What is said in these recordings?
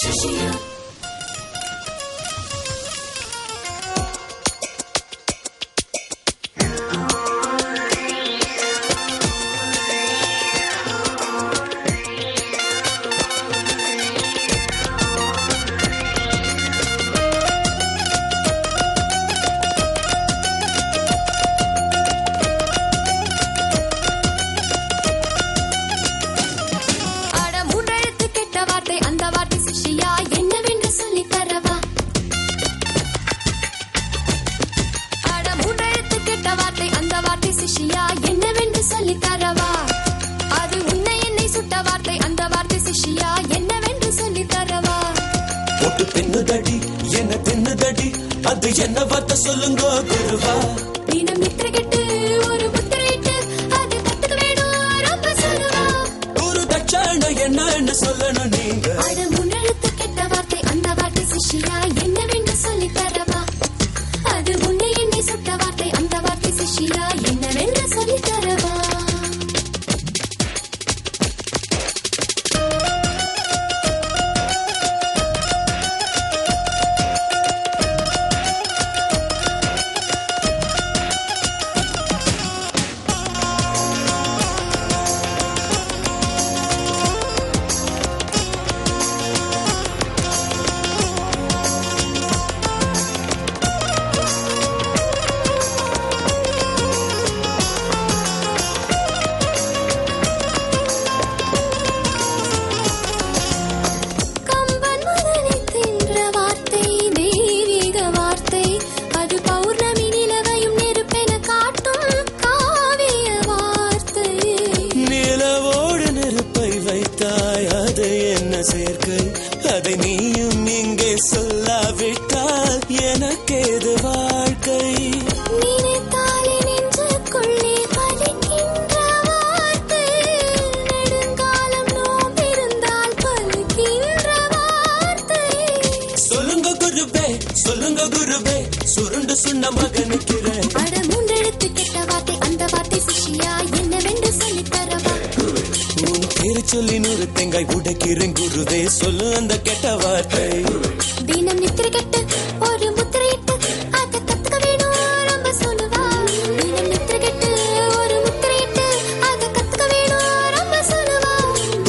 சிஷ்யா என்னவென்று சொல்லி தரவா அது உன்னை என்னை சுட்ட வார்த்தை அந்த வார்த்தை சிஷ்யா என்னவென்று சொல்லி தரவா ஒட்டு பின்னுதடி என்ன பின்னுதடி அது என்ன வார்த்தை சொல்லுங்க குருவா தினம் நித்திர கெட்டு ஒரு முத்திரையிட்டு அது கத்துக்க வேணும் ரொம்ப சொல்லுவா ஒரு தட்சாண என்னன்னு சொல்லணும் நீங்க அட முன்னெழுத்து கெட்ட வார்த்தை அந்த வார்த்தை சிஷ்யா என்னவென்று சொல்லி தரவா அது உன்னை என்னை சுட்ட வார்த்தை அந்த வார்த்தை சிஷ்யா என்னவென்று சொல்லி தரவா சேர்க்கை அதை நீயும் இங்கே சொல்லாவிட்டால் எனக்கேது வாழ்க்கை நினைத்தாலே நெஞ்சுக்குள்ளே பலிக்கின்ற வார்த்தை நெடுங்காலம் நோம்பிருந்தால் பலிக்கின்ற வார்த்தை சொல்லுங்க குருவே சுருண்டு சுண்ண மகனுக்கிறேன் அட மூன்றெழுத்து கெட்ட வார்த்தை அந்த வார்த்தை சிஷ்யா என்னவென்று சொல்லி தரவா பேரு சொல்லி 100 தேங்காய் உடைக்கிறேன் குருவே சொல்லு அந்த கெட்ட வார்த்தை தினம் நித்திர கெட்டு ஒரு முத்திரையிட்டு அதை கத்துக்க வேணும் ரொம்ப சொல்லுவா தினம் நித்திர கெட்டு ஒரு முத்திரையிட்டு அதை கத்துக்க வேணும் ரொம்ப சொல்லுவா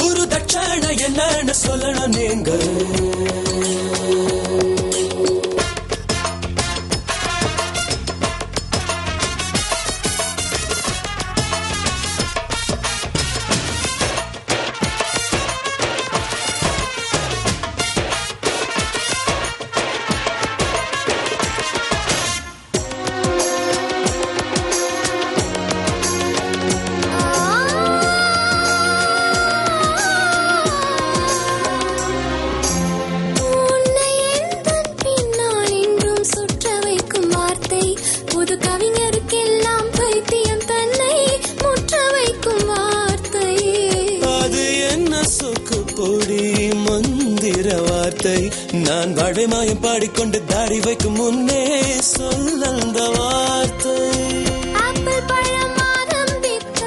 குரு தட்சாண என்னன்னு சொல்லணும் நீங்க கவிஞருக்கெல்லாம் பைத்தியம் தன்னை முற்ற வைக்கும் வார்த்தை அது என்ன சொக்கு பொடி மந்திர வார்த்தை நான் வாழைமாயம் பாடிக்கொண்டு தாடி வைக்கும் முன்னே சொல்ல அந்த வார்த்தை ஆப்பிள் பழம் ஆரம்பித்த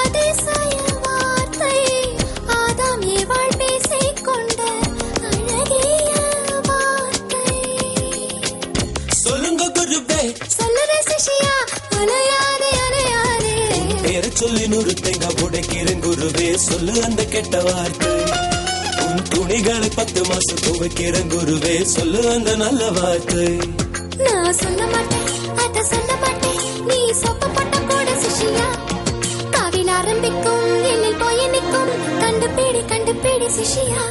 அதிசய வார்த்தை ஆதாம் ஏவாள் பேசிக் கொண்ட அழகிய வார்த்தை சொல்லுங்க குருவே சிஷ்யா அலையாதே அலையாதே பேர சொல்லி 100 தேங்காய் உடைக்கிறேன் குருவே சொல்லு அந்த கெட்ட வார்த்தை உன் துணிகளை 10 மாசம் துவைக்கிறேன் குருவே சொல்லு அந்த நல்ல வார்த்தை நான் சொல்ல மாட்டேன் அத சொல்ல மாட்டேன் நீ சொப்பப்பட்ட கூட சிஷ்யா காவில் ஆரம்பிக்கும் எல்லில் போய் நிற்கும் கண்டுபிடி சிஷ்யா